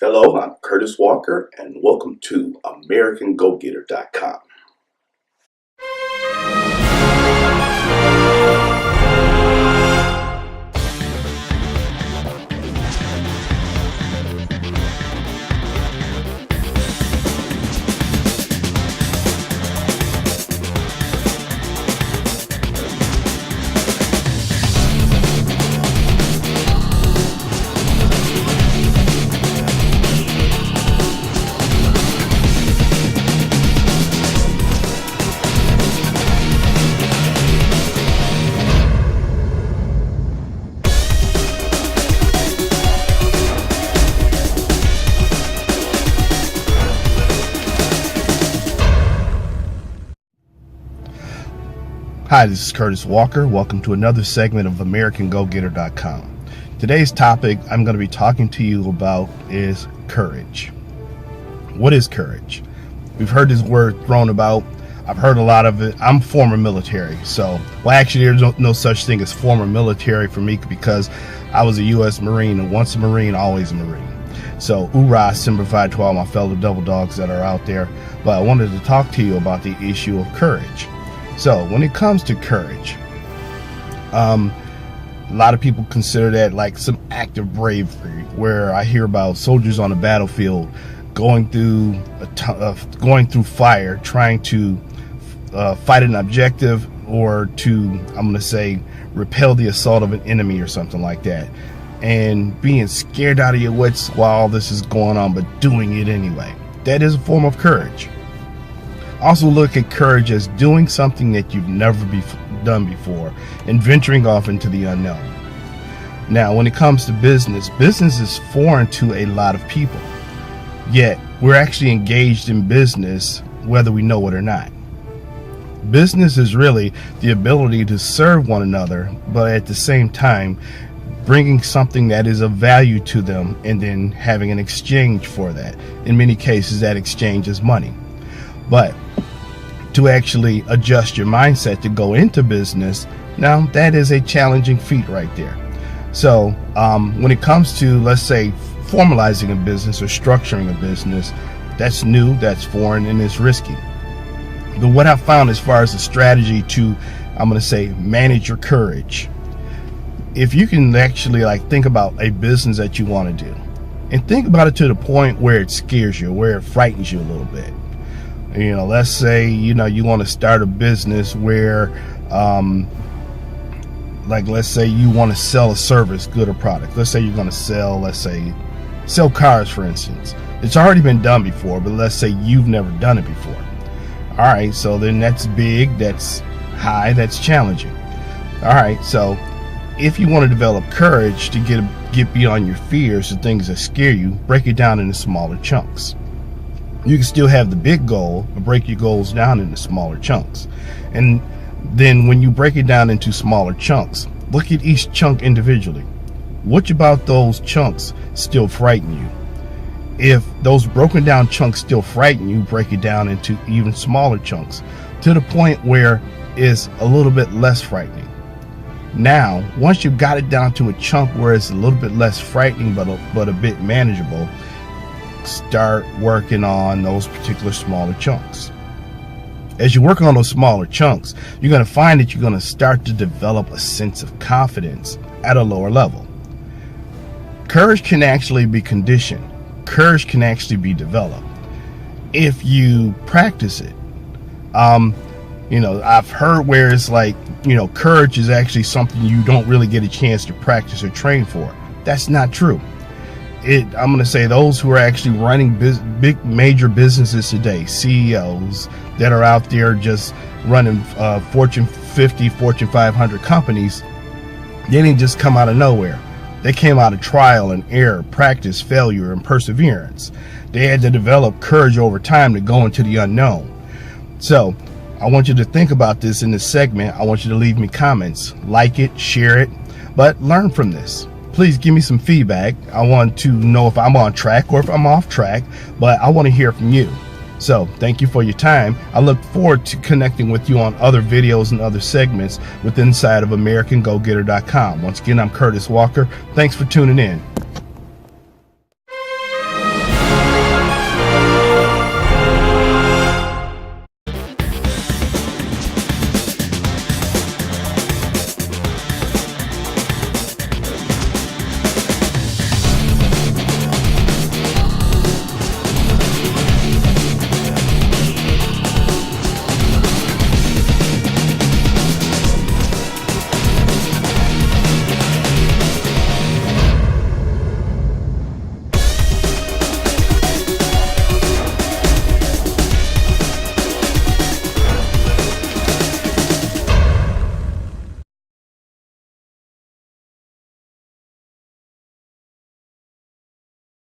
Hello, I'm Curtis Walker, and welcome to AmericanGoGetter.com. Hi, this is Curtis Walker. Welcome to another segment of AmericanGoGetter.com. Today's topic I'm going to be talking to you about is courage. What is courage? We've heard this word thrown about. I've heard a lot of it. I'm former military, actually there's no such thing as former military for me because I was a U.S. Marine, and once a Marine, always a Marine. So, hoorah, Semper Fi to all my fellow devil dogs that are out there. But I wanted to talk to you about the issue of courage. So when it comes to courage, a lot of people consider that like some act of bravery, where I hear about soldiers on the battlefield going through fire, trying to fight an objective, or to, I'm going to say, repel the assault of an enemy or something like that, and being scared out of your wits while all this is going on, but doing it anyway. That is a form of courage. Also look at courage as doing something that you've never done before and venturing off into the unknown. Now, when it comes to business is foreign to a lot of people. Yet, we're actually engaged in business whether we know it or not. Business is really the ability to serve one another, but at the same time, bringing something that is of value to them and then having an exchange for that. In many cases, that exchange is money. But to actually adjust your mindset to go into business, now that is a challenging feat right there. So when it comes to, let's say, formalizing a business or structuring a business, that's new, that's foreign, and it's risky. But what I found as far as a strategy to, I'm going to say, manage your courage, if you can actually think about a business that you want to do and think about it to the point where it scares you, where it frightens you a little bit. Let's say, you want to start a business where, let's say you want to sell a service, good or product. Let's say you're going to sell cars, for instance. It's already been done before, but let's say you've never done it before. All right, so then that's big, that's high, that's challenging. All right, so if you want to develop courage to get beyond your fears, the things that scare you, break it down into smaller chunks. You can still have the big goal, but break your goals down into smaller chunks. And then when you break it down into smaller chunks, look at each chunk individually. Which about those chunks still frighten you? If those broken down chunks still frighten you, break it down into even smaller chunks to the point where it's a little bit less frightening. Now, once you've got it down to a chunk where it's a little bit less frightening but a bit manageable, start working on those particular smaller chunks. As you work on those smaller chunks, you're going to find that you're going to start to develop a sense of confidence at a lower level. Courage can actually be conditioned. Courage can actually be developed if you practice it. I've heard where it's courage is actually something you don't really get a chance to practice or train for. That's not true. I'm going to say those who are actually running big major businesses today, CEOs that are out there just running Fortune 50, Fortune 500 companies, they didn't just come out of nowhere. They came out of trial and error, practice, failure, and perseverance. They had to develop courage over time to go into the unknown. So I want you to think about this in this segment. I want you to leave me comments, like it, share it, but learn from this. Please give me some feedback. I want to know if I'm on track or if I'm off track, but I want to hear from you. So thank you for your time. I look forward to connecting with you on other videos and other segments with inside of AmericanGoGetter.com. Once again, I'm Curtis Walker. Thanks for tuning in.